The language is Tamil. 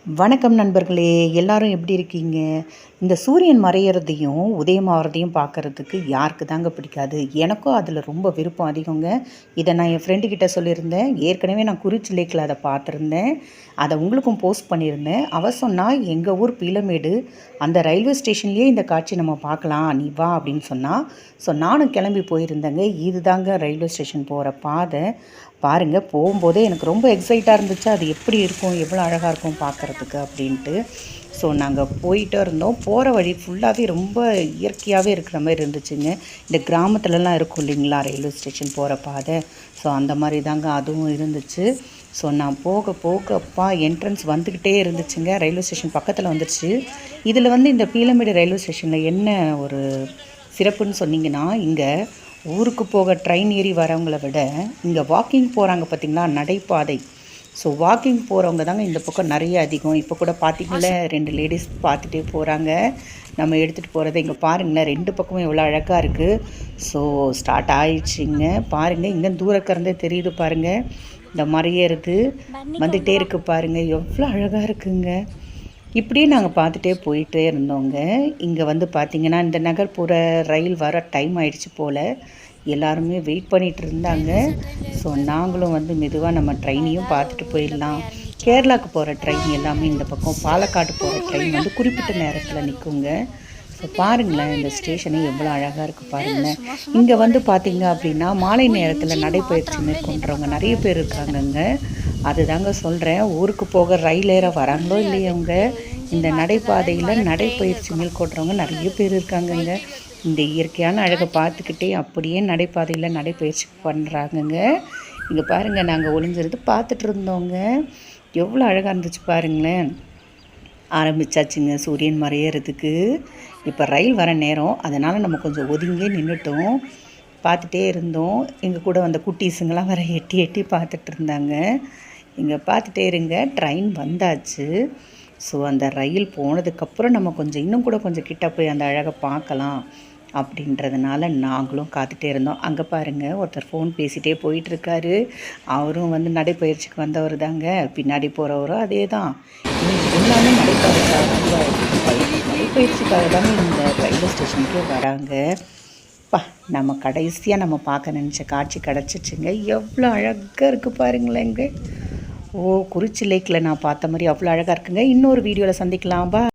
வணக்கம் நண்பர்களே, எல்லாரும் எப்படி இருக்கீங்க? இந்த சூரியன் மறையிறதையும், உதயமாகறதையும் பார்க்கறதுக்கு யாருக்கு தாங்க பிடிக்காது? எனக்கும் அதில் ரொம்ப விருப்பம் அதிகங்க. இதை நான் என் ஃப்ரெண்டு கிட்ட சொல்லியிருந்தேன். ஏற்கனவே நான் குறிச்சி லேக்கில் அதை பார்த்துருந்தேன். அதை உங்களுக்கும் போஸ்ட் பண்ணியிருந்தேன். அவ சொன்னா, எங்கள் ஊர் பீளமேடு அந்த ரயில்வே ஸ்டேஷன்லேயே இந்த காட்சி நம்ம பார்க்கலாம், நீ வா அப்படின்னு சொன்னா. ஸோ நானும் கிளம்பி போயிருந்தேங்க. இதுதாங்க ரயில்வே ஸ்டேஷன் போகிற பாதை. பாருங்கள், போகும்போதே எனக்கு ரொம்ப எக்ஸைட்டாக இருந்துச்சு. அது எப்படி இருக்கும், எவ்வளோ அழகாக இருக்கும் பார்க்குறதுக்கு அப்படின்ட்டு. ஸோ நாங்கள் போயிட்டே இருந்தோம். போகிற வழி ஃபுல்லாகவே ரொம்ப இயற்கையாகவே இருக்கிற மாதிரி இருந்துச்சுங்க. இந்த கிராமத்துலலாம் இருக்கும் இல்லைங்களா ரயில்வே ஸ்டேஷன் போகிற பாதை. ஸோ அந்த மாதிரி தாங்க அதுவும் இருந்துச்சு. ஸோ நான் போக போக அப்பா என்ட்ரன்ஸ் வந்துக்கிட்டே இருந்துச்சுங்க. ரயில்வே ஸ்டேஷன் பக்கத்தில் வந்துடுச்சு. இதில் வந்து இந்த பீளமேடு ரயில்வே ஸ்டேஷனில் என்ன ஒரு சிறப்புன்னு சொன்னிங்கன்னா, இங்கே ஊருக்கு போக ட்ரெயின் ஏறி வரவங்கள விட இங்கே வாக்கிங் போகிறாங்க பார்த்திங்களா, நடைபாதை. ஸோ வாக்கிங் போகிறவங்க தாங்க இந்த பக்கம் நிறைய அதிகம். இப்போ கூட பார்த்திங்கள 2 லேடிஸ் பார்த்துட்டே போகிறாங்க. நம்ம எடுத்துகிட்டு போகிறத இங்கே பாருங்களேன், 2 பக்கமும் எவ்வளோ அழகாக இருக்குது. ஸோ ஸ்டார்ட் ஆயிடுச்சுங்க. பாருங்கள், இங்கே தூரக்கறந்தே தெரியுது பாருங்கள். இந்த மறையறது வந்துகிட்டே இருக்குது பாருங்கள், எவ்வளோ அழகாக இருக்குங்க. இப்படியே நாங்கள் பார்த்துட்டே போயிட்டே இருந்தோங்க. இங்கே வந்து பார்த்திங்கன்னா, இந்த நகர்ப்புற ரயில் வர டைம் ஆயிடுச்சு போல். எல்லாருமே வெயிட் பண்ணிகிட்டு இருந்தாங்க. ஸோ நாங்களும் வந்து மெதுவாக நம்ம ட்ரெயினையும் பார்த்துட்டு போயிடலாம். கேரளாவுக்கு போகிற ட்ரெயின் எல்லாமே இந்த பக்கம், பாலக்காடு போகிற ட்ரெயின் வந்து குறிப்பிட்ட நேரத்தில் நிற்குங்க. ஸோ பாருங்களேன், இந்த ஸ்டேஷனே எவ்வளோ அழகாக இருக்குது பாருங்களேன். இங்கே வந்து பார்த்திங்க அப்படின்னா, மாலை நேரத்தில் நடைப்பயிற்சி மேற்கொள்கிறவங்க நிறைய பேர் இருக்காங்கங்க. அதுதாங்க சொல்கிறேன், ஊருக்கு போக ரயில் ஏற வராங்களோ இல்லையவங்க, இந்த நடைபாதையில் நடைப்பயிற்சி மேற்கொள்கிறவங்க நிறைய பேர் இருக்காங்கங்க. இந்த இயற்கையான அழகை பார்த்துக்கிட்டே அப்படியே நடைபாதையில் நடைப்பயிற்சி பண்ணுறாங்கங்க. இங்கே பாருங்கள், நாங்கள் ஒளிஞ்சிருந்து பார்த்துட்டு இருந்தோங்க. எவ்வளோ அழகாக இருந்துச்சு பாருங்களேன். ஆரம்பித்தாச்சுங்க சூரியன் மறையிறதுக்கு. இப்போ ரயில் வர நேரம், அதனால் நம்ம கொஞ்சம் ஒதுங்கியே நின்றுட்டோம். பார்த்துட்டே இருந்தோம். எங்கள் கூட வந்த குட்டீஸுங்கெல்லாம் வேறு எட்டி எட்டி பார்த்துட்டு இருந்தாங்க. இங்கே பார்த்துட்டே இருங்க, ட்ரெயின் வந்தாச்சு. ஸோ அந்த ரயில் போனதுக்கப்புறம் நம்ம கொஞ்சம் இன்னும் கூட கொஞ்சம் கிட்ட போய் அந்த அழகை பார்க்கலாம் அப்படின்றதுனால நாங்களும் காத்துட்டே இருந்தோம். அங்கே பாருங்கள், ஒருத்தர் ஃபோன் பேசிகிட்டே போயிட்டுருக்காரு. அவரும் வந்து நடைப்பயிற்சிக்கு வந்தவர் தாங்க. பின்னாடி போகிறவரும் அதே தான். எல்லாமே நடைப்பயிற்சிக்காக தாங்க இந்த ரயில்வே ஸ்டேஷனுக்கே வராங்க. நம்ம கடைசியாக நம்ம பார்க்க நினச்ச காட்சி கிடச்சிச்சுங்க. எவ்வளோ அழகாக இருக்குது பாருங்களேங்க. குறிச்சி லேக்கில் நான் பார்த்த மாதிரி அவ்வளோ அழகாக இருக்குங்க. இன்னொரு வீடியோவில் சந்திக்கலாம். பா.